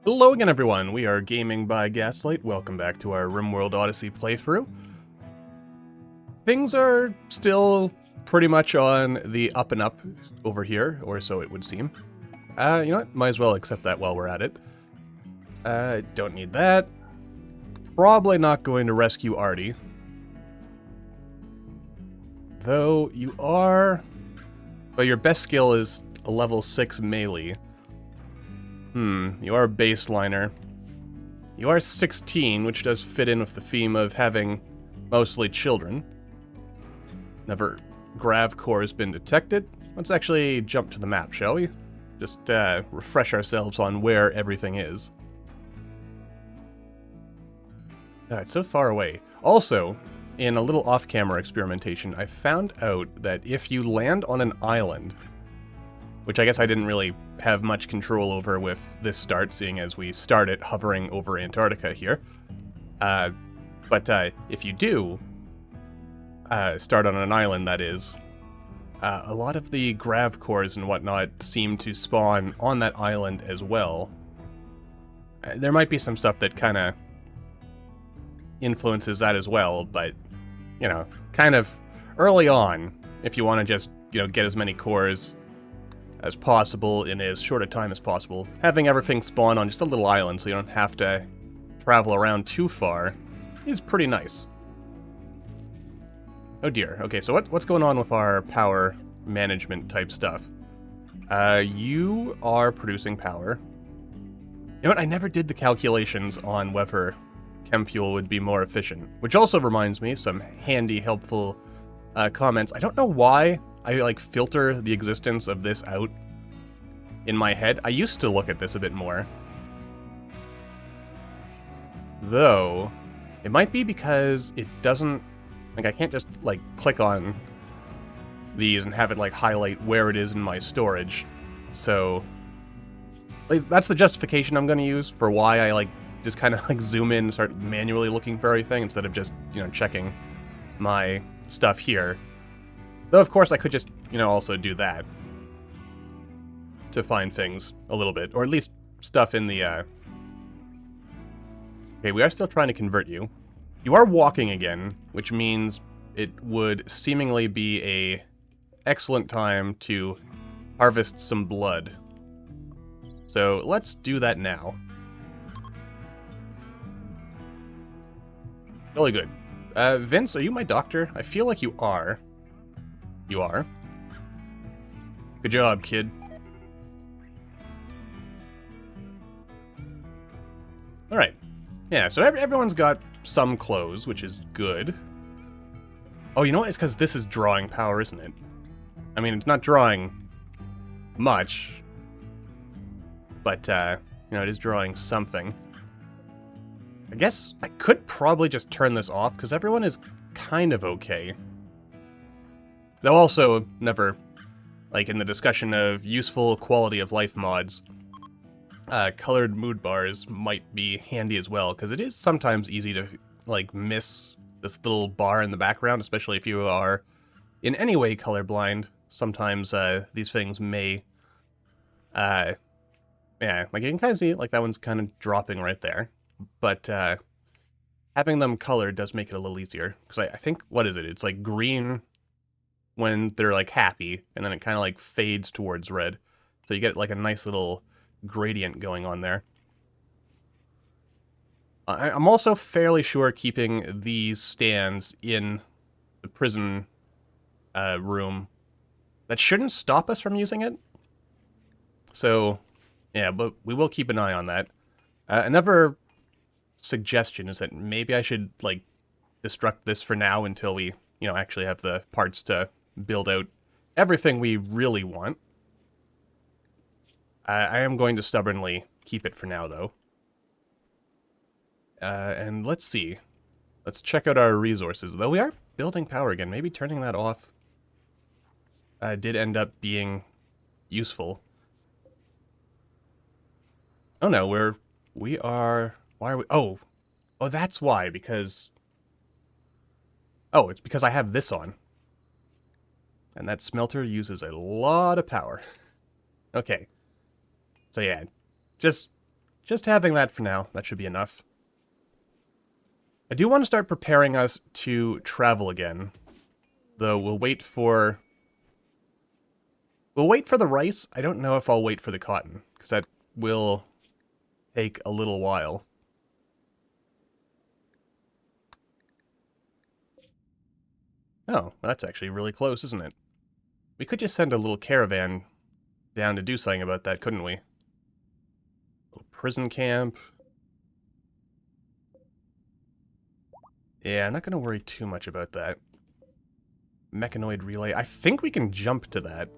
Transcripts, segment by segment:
Hello again, everyone. We are Gaming by Gaslight. Welcome back to our RimWorld Odyssey playthrough. Things are still pretty much on the up and up over here, or so it would seem. You know what? Might as well accept that while we're at it. Don't need that. Probably not going to rescue Artie. Though you are... Well, your best skill is a level 6 melee. You are a baseliner. You are 16, which does fit in with the theme of having mostly children. Never grav core has been detected. Let's actually jump to the map, shall we? Just refresh ourselves on where everything is. It's so far away. Also, in a little off-camera experimentation, I found out that if you land on an island, which I guess I didn't really have much control over with this start, seeing as we started hovering over Antarctica here. But if you do start on an island, that is, a lot of the grav cores and whatnot seem to spawn on that island as well. There might be some stuff that kind of influences that as well, but, you know, kind of early on, if you want to just, you know, get as many cores as possible in as short a time as possible, having everything spawn on just a little island so you don't have to travel around too far is pretty nice. Oh dear. Okay, so what's going on with our power management type stuff? You are producing power. You know what? I never did the calculations on whether chem fuel would be more efficient, which also reminds me some handy, helpful comments. I don't know why I like filter the existence of this out in my head. I used to look at this a bit more. Though, it might be because it doesn't, like I can't just like click on these and have it like highlight where it is in my storage. So, that's the justification I'm going to use for why I like just kind of like zoom in and start manually looking for everything instead of just, you know, checking my stuff here. Though, of course, I could just, you know, also do that to find things a little bit, or at least stuff in the, Okay, we are still trying to convert you. You are walking again, which means it would seemingly be a excellent time to harvest some blood. So, let's do that now. Really good. Vince, are you my doctor? I feel like you are. You are. Good job, kid. Alright. Yeah, so everyone's got some clothes, which is good. Oh, you know what? It's because this is drawing power, isn't it? I mean, it's not drawing much. But, you know, it is drawing something. I guess I could probably just turn this off, because everyone is kind of okay. Though also, never, like in the discussion of useful quality of life mods, colored mood bars might be handy as well, because it is sometimes easy to, like, miss this little bar in the background, especially if you are in any way colorblind. Sometimes, these things may, yeah, like you can kind of see, like that one's kind of dropping right there. But, having them colored does make it a little easier, because I think, what is it? It's like green when they're like happy, and then it kind of like fades towards red. So you get like a nice little gradient going on there. I'm also fairly sure keeping these stands in the prison room, that shouldn't stop us from using it. So, yeah, but we will keep an eye on that. Another suggestion is that maybe I should like destruct this for now until we, you know, actually have the parts to build out everything we really want. I am going to stubbornly keep it for now, though. And let's see. Let's check out our resources. Though we are building power again, maybe turning that off did end up being useful. Oh no, we are... Why are we... Oh, that's why, because... Oh, it's because I have this on. And that smelter uses a lot of power. Okay. So yeah, just just having that for now. That should be enough. I do want to start preparing us to travel again. Though we'll wait for... We'll wait for the rice. I don't know if I'll wait for the cotton, because that will take a little while. Oh, that's actually really close, isn't it? We could just send a little caravan down to do something about that, couldn't we? Little prison camp. Yeah, I'm not going to worry too much about that. Mechanoid relay. I think we can jump to that.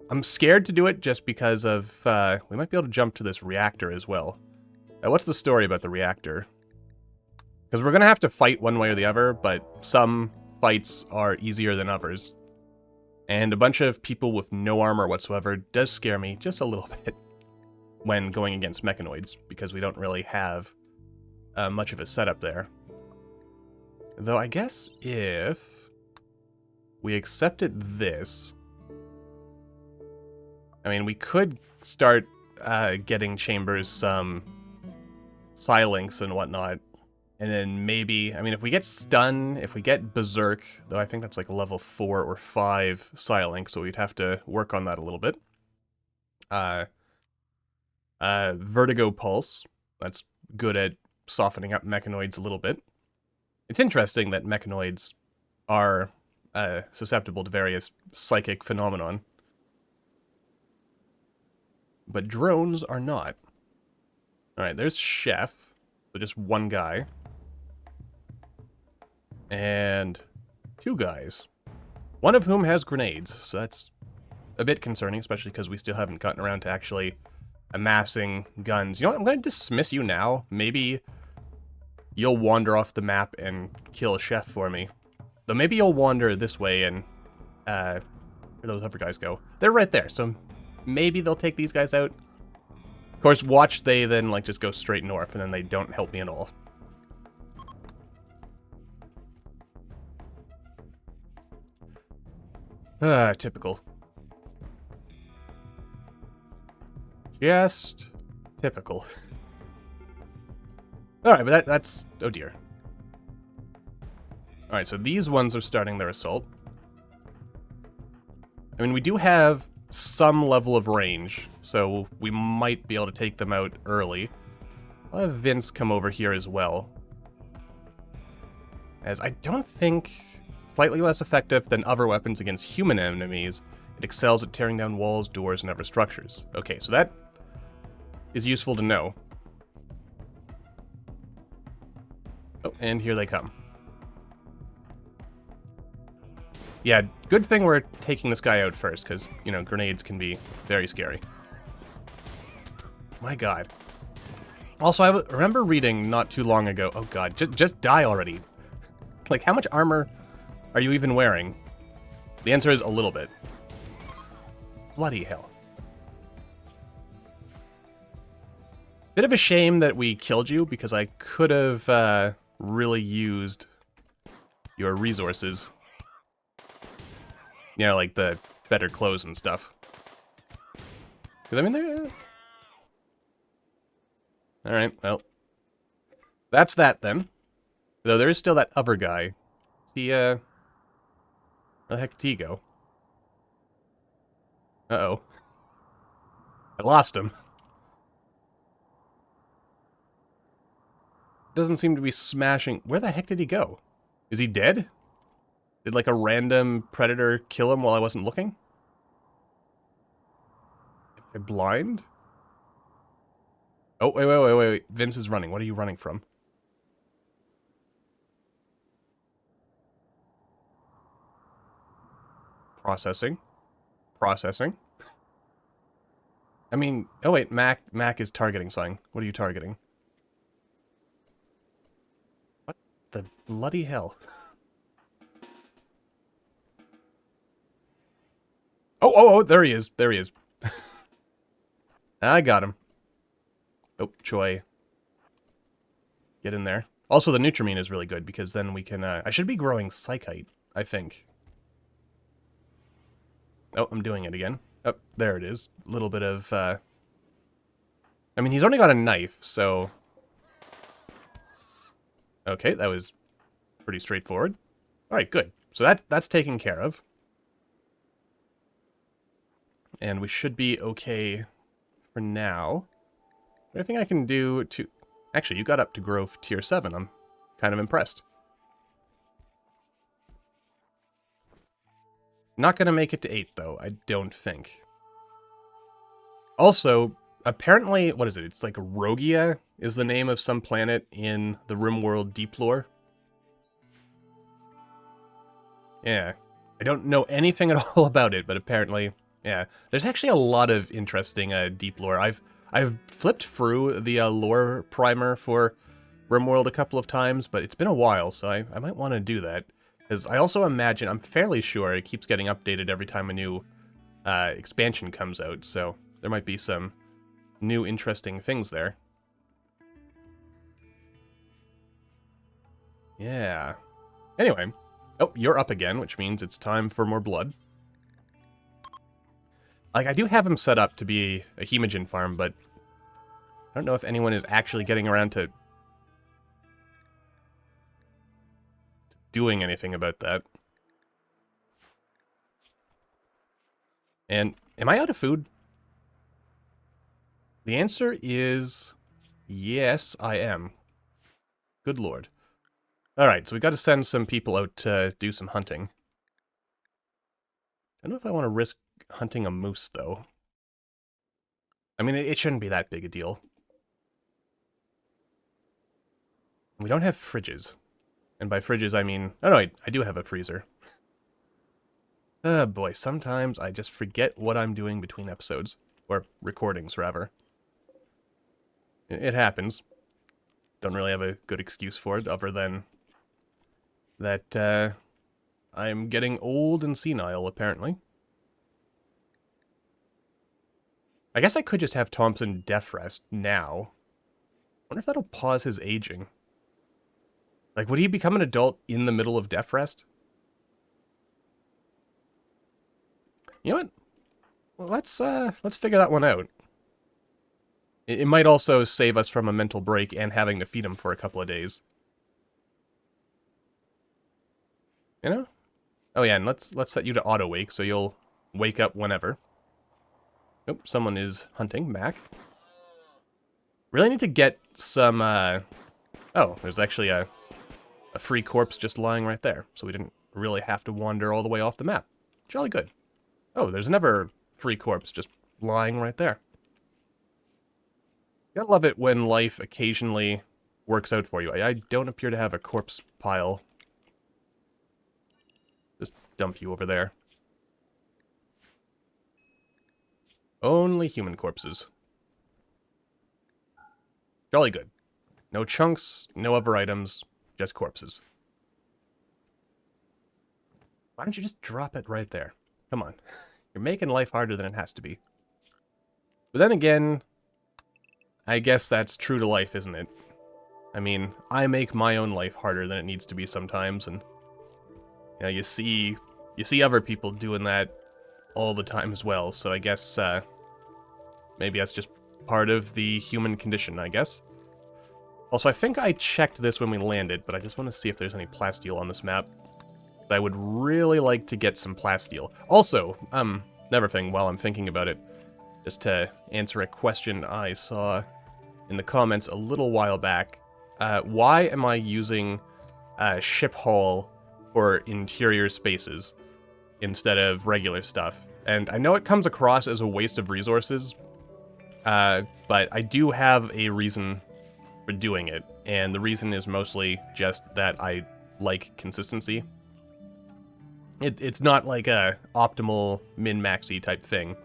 I'm scared to do it just because of... we might be able to jump to this reactor as well. What's the story about the reactor? Because we're going to have to fight one way or the other, but some fights are easier than others. And a bunch of people with no armor whatsoever does scare me just a little bit when going against mechanoids, because we don't really have much of a setup there. Though I guess if we accepted this... I mean, we could start getting Chambers some Psilinx and whatnot. And then maybe, I mean, if we get Stun, if we get Berserk, though I think that's like level 4 or 5 Psilinx, so we'd have to work on that a little bit. Vertigo Pulse, that's good at softening up mechanoids a little bit. It's interesting that mechanoids are susceptible to various psychic phenomenon. But drones are not. Alright, there's Chef. So just one guy. And 2 guys. One of whom has grenades, so that's a bit concerning, especially because we still haven't gotten around to actually amassing guns. You know what, I'm going to dismiss you now. Maybe you'll wander off the map and kill Chef for me. Though maybe you'll wander this way and... where those other guys go? They're right there, so... maybe they'll take these guys out. Of course, watch they then, like, just go straight north, and then they don't help me at all. Typical. Just typical. Alright, but that's... oh dear. Alright, so these ones are starting their assault. I mean, we do have some level of range, so we might be able to take them out early. I'll have Vince come over here as well. As I don't think... slightly less effective than other weapons against human enemies, it excels at tearing down walls, doors, and other structures. Okay, so that is useful to know. Oh, and here they come. Yeah, good thing we're taking this guy out first, because, you know, grenades can be very scary. My god. Also, I remember reading not too long ago... oh god, just die already. Like, how much armor are you even wearing? The answer is a little bit. Bloody hell. Bit of a shame that we killed you, because I could have really used your resources. You know, like the better clothes and stuff. Because, I mean, they're... alright, well. That's that, then. Though there is still that other guy. He, where the heck did he go? Uh-oh. I lost him. Doesn't seem to be smashing... where the heck did he go? Is he dead? Did, like, a random predator kill him while I wasn't looking? Am I blind? Oh, wait. Vince is running. What are you running from? Processing. I mean... oh, wait. Mac is targeting something. What are you targeting? What the bloody hell? Oh, there he is. I got him. Oh, Choi. Get in there. Also, the Nutrimine is really good, because then we can, I should be growing Psychite, I think. Oh, I'm doing it again. Oh, there it is. A little bit of, I mean, he's only got a knife, so... Okay, that was pretty straightforward. Alright, good. So that's taken care of. And we should be okay for now. Anything I can do to... Actually, you got up to growth tier 7. I'm kind of impressed. Not gonna make it to 8, though, I don't think. Also, apparently, what is it? It's like Rogia is the name of some planet in the RimWorld deep lore. Yeah. I don't know anything at all about it, but apparently, yeah. There's actually a lot of interesting deep lore. I've flipped through the lore primer for RimWorld a couple of times, but it's been a while, so I might want to do that. Because I also imagine, I'm fairly sure it keeps getting updated every time a new expansion comes out, so there might be some new interesting things there. Yeah. Anyway. Oh, you're up again, which means it's time for more blood. Like, I do have him set up to be a hemogen farm, but I don't know if anyone is actually getting around to doing anything about that. And am I out of food? The answer is yes, I am. Good lord. Alright, so we got to send some people out to do some hunting. I don't know if I want to risk hunting a moose, though. I mean, it shouldn't be that big a deal. We don't have fridges. And by fridges, I mean... Oh, no, I do have a freezer. Oh, boy, sometimes I just forget what I'm doing between episodes. Or recordings, rather. It happens. Don't really have a good excuse for it, other than... that, I'm getting old and senile, apparently. I guess I could just have Thompson death rest now. Wonder if that'll pause his aging. Like, would he become an adult in the middle of death rest? You know what? Well, let's figure that one out. It might also save us from a mental break and having to feed him for a couple of days. You know? Oh yeah, and let's set you to auto wake so you'll wake up whenever. Oh, someone is hunting. Mac. Really need to get some, Oh, there's actually a free corpse just lying right there, so we didn't really have to wander all the way off the map. Jolly good. Oh, there's another free corpse just lying right there. You gotta love it when life occasionally works out for you. I don't appear to have a corpse pile. Just dump you over there. Only human corpses. Jolly good. No chunks, no other items, just corpses. Why don't you just drop it right there? Come on. You're making life harder than it has to be. But then again, I guess that's true to life, isn't it? I mean, I make my own life harder than it needs to be sometimes, and you know, you see other people doing that all the time as well, so I guess, maybe that's just part of the human condition, I guess. Also, I think I checked this when we landed, but I just want to see if there's any plasteel on this map. I would really like to get some plasteel. Also, another thing while I'm thinking about it, just to answer a question I saw in the comments a little while back. Why am I using ship hull for interior spaces instead of regular stuff? And I know it comes across as a waste of resources, but I do have a reason for doing it, and the reason is mostly just that I like consistency. It's not like a optimal min-maxy type thing,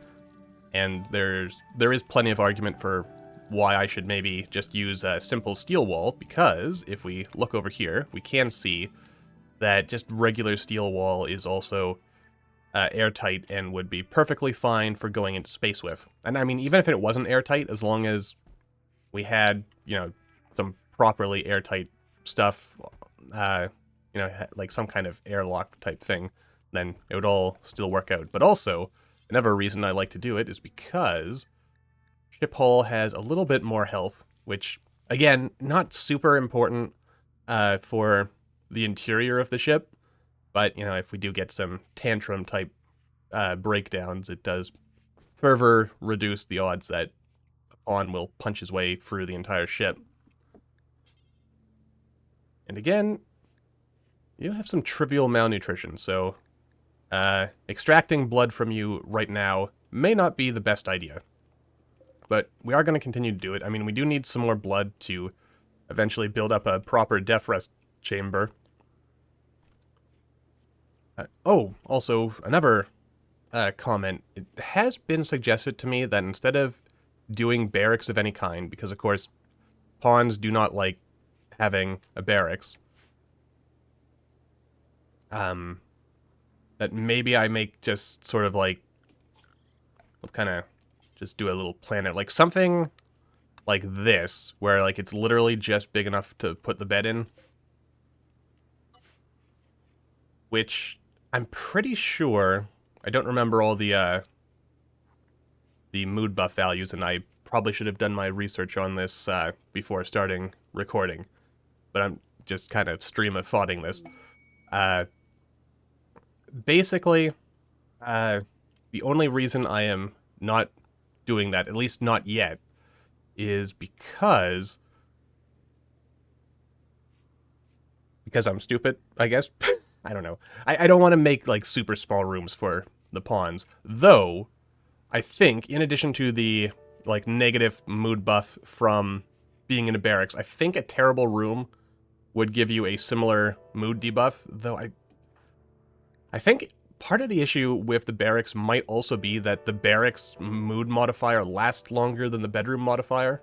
and there is plenty of argument for why I should maybe just use a simple steel wall, because if we look over here, we can see that just regular steel wall is also airtight and would be perfectly fine for going into space with. And I mean, even if it wasn't airtight, as long as we had, you know, some properly airtight stuff, you know, like some kind of airlock type thing, then it would all still work out. But also, another reason I like to do it is because ship hull has a little bit more health, which, again, not super important for the interior of the ship. But, you know, if we do get some tantrum-type breakdowns, it does further reduce the odds that a pawn will punch his way through the entire ship. And again, you have some trivial malnutrition, so extracting blood from you right now may not be the best idea. But we are going to continue to do it. I mean, we do need some more blood to eventually build up a proper death rest chamber. Also, another comment. It has been suggested to me that instead of doing barracks of any kind, because of course pawns do not like having a barracks, that maybe I make just sort of like, let's kind of just do a little planet, like something like this, where like it's literally just big enough to put the bed in. Which I'm pretty sure, I don't remember all the mood buff values, and I probably should have done my research on this before starting recording. But I'm just kind of stream of thoughting this. Basically, the only reason I am not doing that, at least not yet, is because I'm stupid, I guess. I don't know. I don't want to make, like, super small rooms for the pawns. Though, I think, in addition to the, like, negative mood buff from being in a barracks, I think a terrible room would give you a similar mood debuff. Though I think part of the issue with the barracks might also be that the barracks mood modifier lasts longer than the bedroom modifier.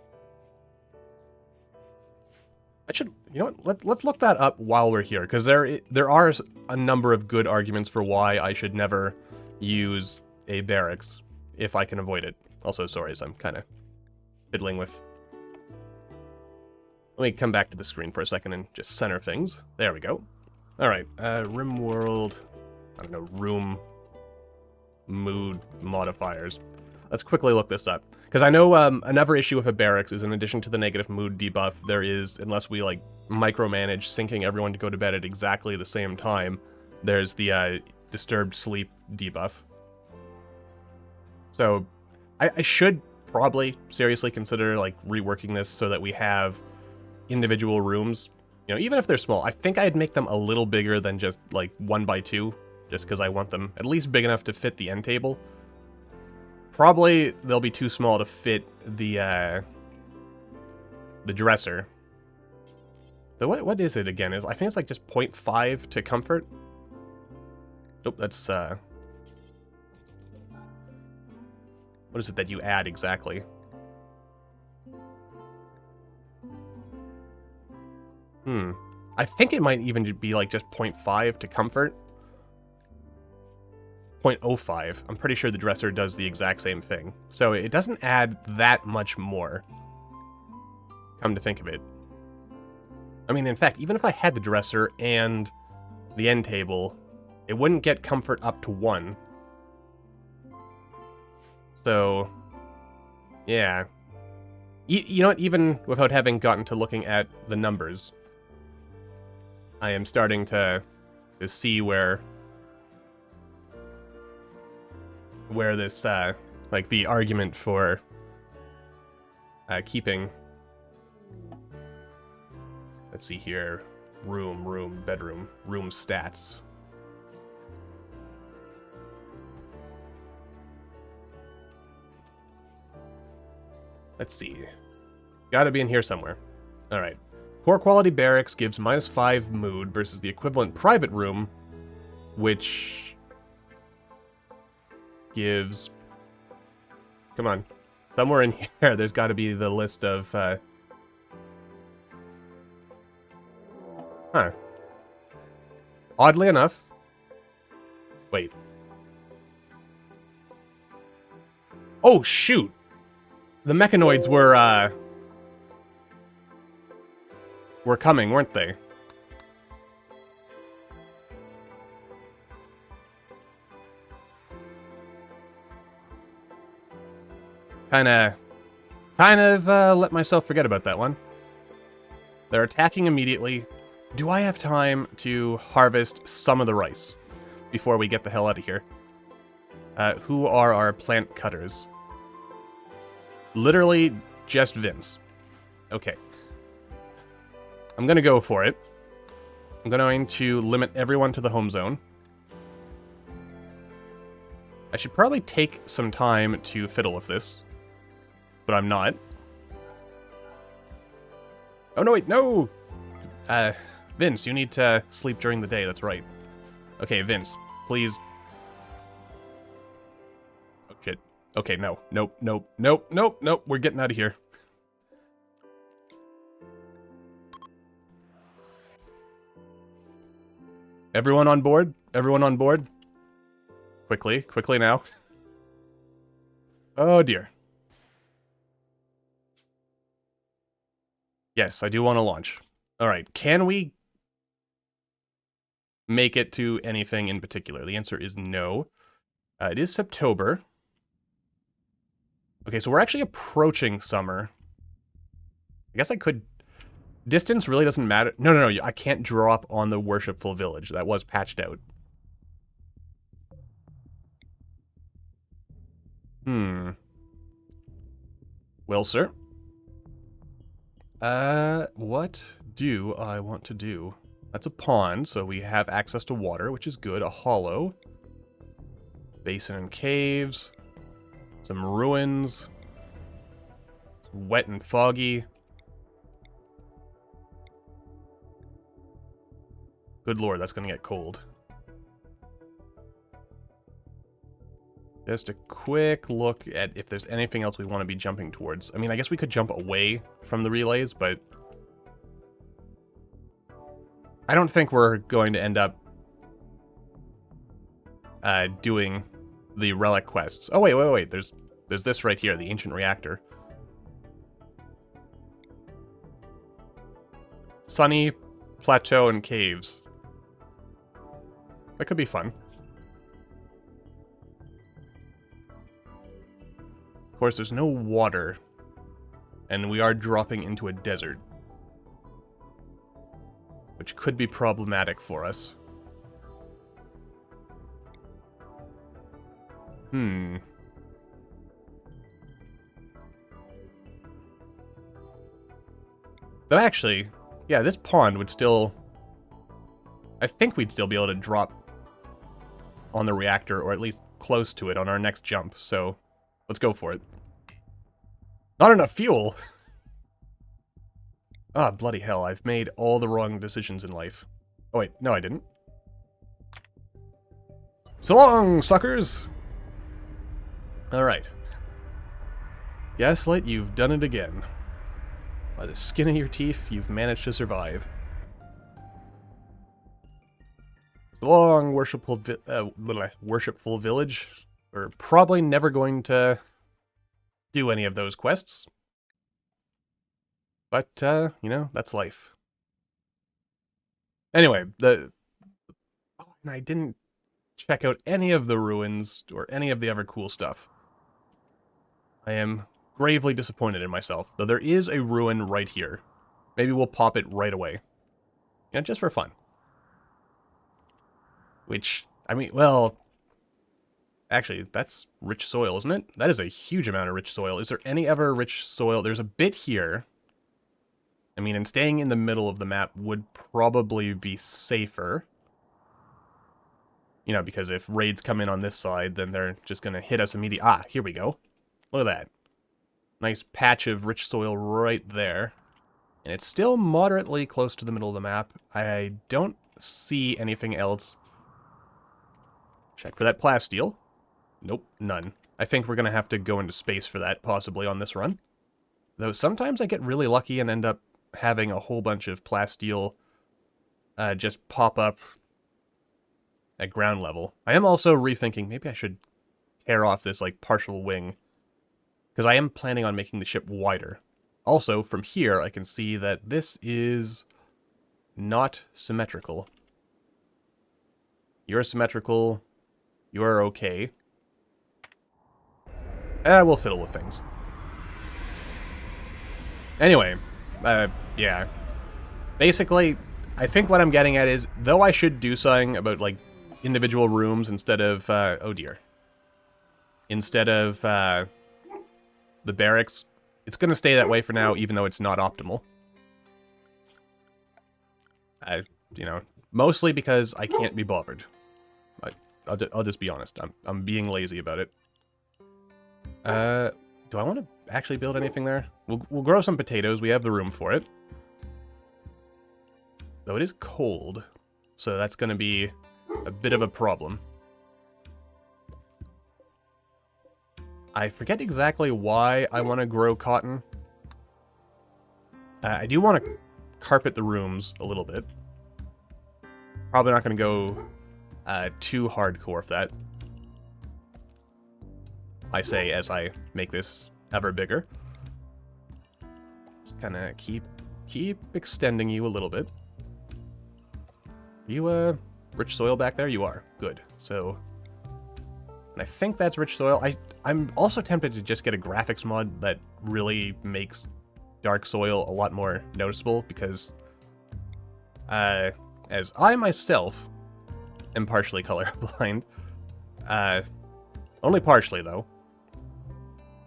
You know what, let's look that up while we're here, because there are a number of good arguments for why I should never use a barracks if I can avoid it. Also, sorry, as I'm kind of fiddling with... Let me come back to the screen for a second and just center things. There we go. Alright, RimWorld... I don't know, room mood modifiers. Let's quickly look this up. Because I know another issue with a barracks is, in addition to the negative mood debuff, there is, unless we like micromanage syncing everyone to go to bed at exactly the same time, there's the disturbed sleep debuff. So I should probably seriously consider like reworking this so that we have individual rooms. You know, even if they're small, I think I'd make them a little bigger than just like 1x2, just because I want them at least big enough to fit the end table. Probably they'll be too small to fit the dresser. So what is it again? I think it's like just 0.5 to comfort. Nope, that's what is it that you add exactly? I think it might even be like just 0.5 to comfort. 0.05. I'm pretty sure the dresser does the exact same thing. So it doesn't add that much more. Come to think of it. I mean, in fact, even if I had the dresser and the end table, it wouldn't get comfort up to 1. So, yeah. You know what? Even without having gotten to looking at the numbers, I am starting to see where this, like, the argument for keeping, let's see here, room, bedroom, room stats. Let's see. Gotta be in here somewhere. Alright. Poor quality barracks gives -5 mood versus the equivalent private room, which gives... Come on. Somewhere in here, there's gotta be the list of, Huh. Oddly enough... Wait. Oh, shoot! The Mechanoids were coming, weren't they? Kinda Kind of let myself forget about that one. They're attacking immediately. Do I have time to harvest some of the rice before we get the hell out of here? Who are our plant cutters? Literally just Vince. Okay. I'm gonna go for it. I'm going to limit everyone to the home zone. I should probably take some time to fiddle with this, but I'm not. Oh, no, wait, no! Vince, you need to sleep during the day, that's right. Okay, Vince, please. Oh, shit. Okay, no. Nope, nope, nope, nope, nope, we're getting out of here. Everyone on board? Everyone on board? Quickly, quickly now. Oh, dear. Yes, I do want to launch. Alright, can we make it to anything in particular? The answer is no. It is September. Okay, so we're actually approaching summer. I guess I could... Distance really doesn't matter. No, no, no, I can't drop on the worshipful village. That was patched out. Well, sir. What do I want to do? That's a pond, so we have access to water, which is good. A hollow. Basin and caves. Some ruins. It's wet and foggy. Good lord, that's gonna get cold. Just a quick look at if there's anything else we want to be jumping towards. I mean, I guess we could jump away from the relays, but... I don't think we're going to end up doing the relic quests. Oh, wait. There's this right here, the ancient reactor. Sunny, plateau, and caves. That could be fun. Of course, there's no water, and we are dropping into a desert, which could be problematic for us. But actually, yeah, this pond would still... I think we'd still be able to drop on the reactor, or at least close to it on our next jump, so let's go for it. Not enough fuel! Ah, bloody hell, I've made all the wrong decisions in life. Oh wait, no I didn't. So long, suckers! Alright. Gaslight, you've done it again. By the skin of your teeth, you've managed to survive. So long, worshipful village. We're probably never going to do any of those quests. But, you know, that's life. Anyway, I didn't check out any of the ruins or any of the other cool stuff. I am gravely disappointed in myself, though there is a ruin right here. Maybe we'll pop it right away. You know, just for fun. Which, I mean, well... Actually, that's rich soil, isn't it? That is a huge amount of rich soil. Is there any other rich soil? There's a bit here. I mean, and staying in the middle of the map would probably be safer. You know, because if raids come in on this side, then they're just going to hit us immediately. Ah, here we go. Look at that. Nice patch of rich soil right there. And it's still moderately close to the middle of the map. I don't see anything else. Check for that plasteel. Nope, none. I think we're going to have to go into space for that, possibly, on this run. Though sometimes I get really lucky and end up having a whole bunch of plasteel just pop up at ground level. I am also rethinking, maybe I should tear off this, like, partial wing. Because I am planning on making the ship wider. Also, from here, I can see that this is not symmetrical. You're symmetrical. You're okay. We'll fiddle with things. Anyway, yeah. Basically, I think what I'm getting at is, though I should do something about, like, individual rooms instead of, oh dear. Instead of, the barracks, it's gonna stay that way for now, even though it's not optimal. You know, mostly because I can't be bothered. I'll just be honest. I'm being lazy about it. Do I want to actually build anything there? We'll grow some potatoes. We have the room for it. Though it is cold, so that's going to be a bit of a problem. I forget exactly why I want to grow cotton. I do want to carpet the rooms a little bit. Probably not going to go too hardcore for that. I say as I make this ever bigger. Just kind of keep extending you a little bit. Are you rich soil back there? You are. Good. So, and I think that's rich soil. I'm also tempted to just get a graphics mod that really makes dark soil a lot more noticeable, because as I myself am partially colorblind, only partially though,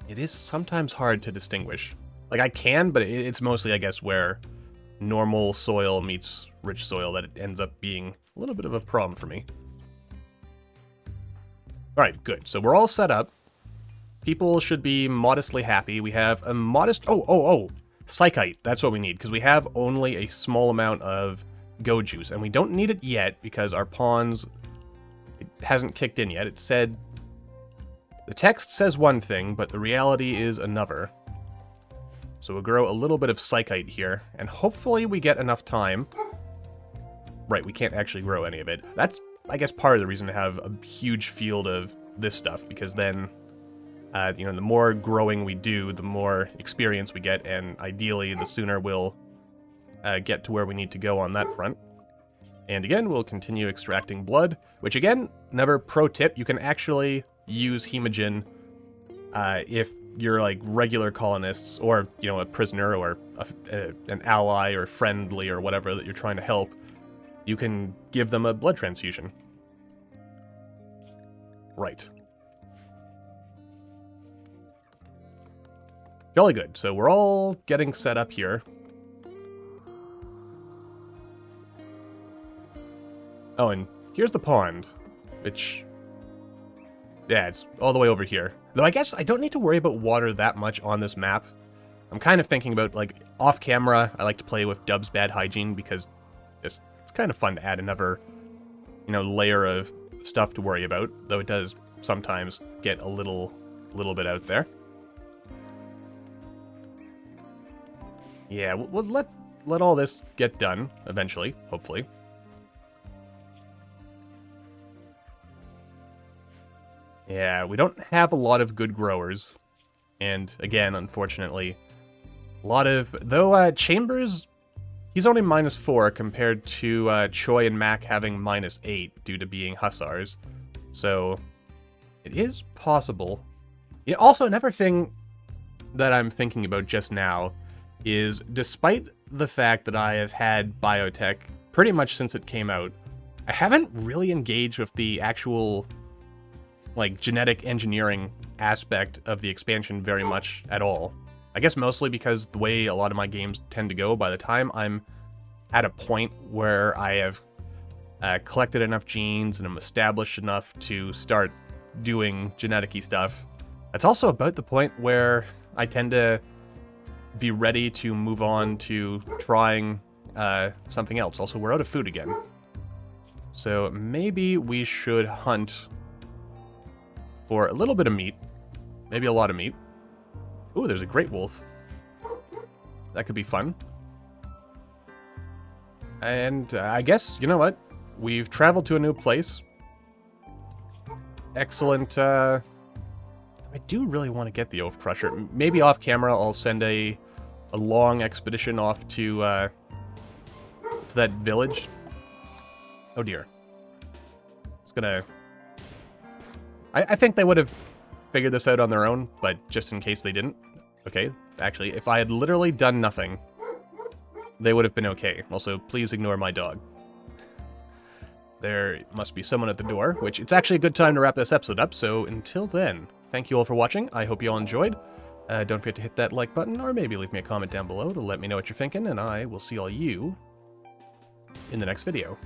it is sometimes hard to distinguish. Like, I can, but it's mostly, I guess, where normal soil meets rich soil that it ends up being a little bit of a problem for me. Alright, good. So we're all set up. People should be modestly happy. We have a modest... Oh! Psychite. That's what we need, because we have only a small amount of go juice, and we don't need it yet because our pawns... It hasn't kicked in yet. It said... The text says one thing, but the reality is another. So we'll grow a little bit of psychite here, and hopefully we get enough time. Right, we can't actually grow any of it. That's, I guess, part of the reason to have a huge field of this stuff, because then, you know, the more growing we do, the more experience we get, and ideally, the sooner we'll get to where we need to go on that front. And again, we'll continue extracting blood, which again, another pro tip, you can actually use hemogen if you're like regular colonists, or, you know, a prisoner, or an ally, or friendly, or whatever that you're trying to help. You can give them a blood transfusion. Right. Jolly good. So we're all getting set up here. Oh, and here's the pond, which... Yeah, it's all the way over here. Though I guess I don't need to worry about water that much on this map. I'm kind of thinking about, like, off camera, I like to play with Dub's bad hygiene, because it's kind of fun to add another, you know, layer of stuff to worry about, though it does sometimes get a little bit out there. Yeah, we'll let all this get done eventually, hopefully. Yeah, we don't have a lot of good growers. And again, unfortunately, a lot of... Though Chambers, he's only -4 compared to Choi and Mac having -8 due to being hussars. So, it is possible. Yeah, also, another thing that I'm thinking about just now is, despite the fact that I have had biotech pretty much since it came out, I haven't really engaged with the actual... like, genetic engineering aspect of the expansion very much at all. I guess mostly because the way a lot of my games tend to go, by the time I'm at a point where I have collected enough genes and I'm established enough to start doing genetic-y stuff, that's also about the point where I tend to be ready to move on to trying something else. Also, we're out of food again. So maybe we should hunt for a little bit of meat. Maybe a lot of meat. Ooh, there's a great wolf. That could be fun. And I guess, you know what? We've traveled to a new place. Excellent. I do really want to get the Oath Crusher. Maybe off camera I'll send a long expedition off to that village. Oh dear. It's gonna... I think they would have figured this out on their own, but just in case they didn't. Okay, actually. If I had literally done nothing, they would have been okay. Also, please ignore my dog. There must be someone at the door, which it's actually a good time to wrap this episode up, so until then, thank you all for watching. I hope you all enjoyed. Don't forget to hit that like button, or maybe leave me a comment down below to let me know what you're thinking, and I will see all you in the next video.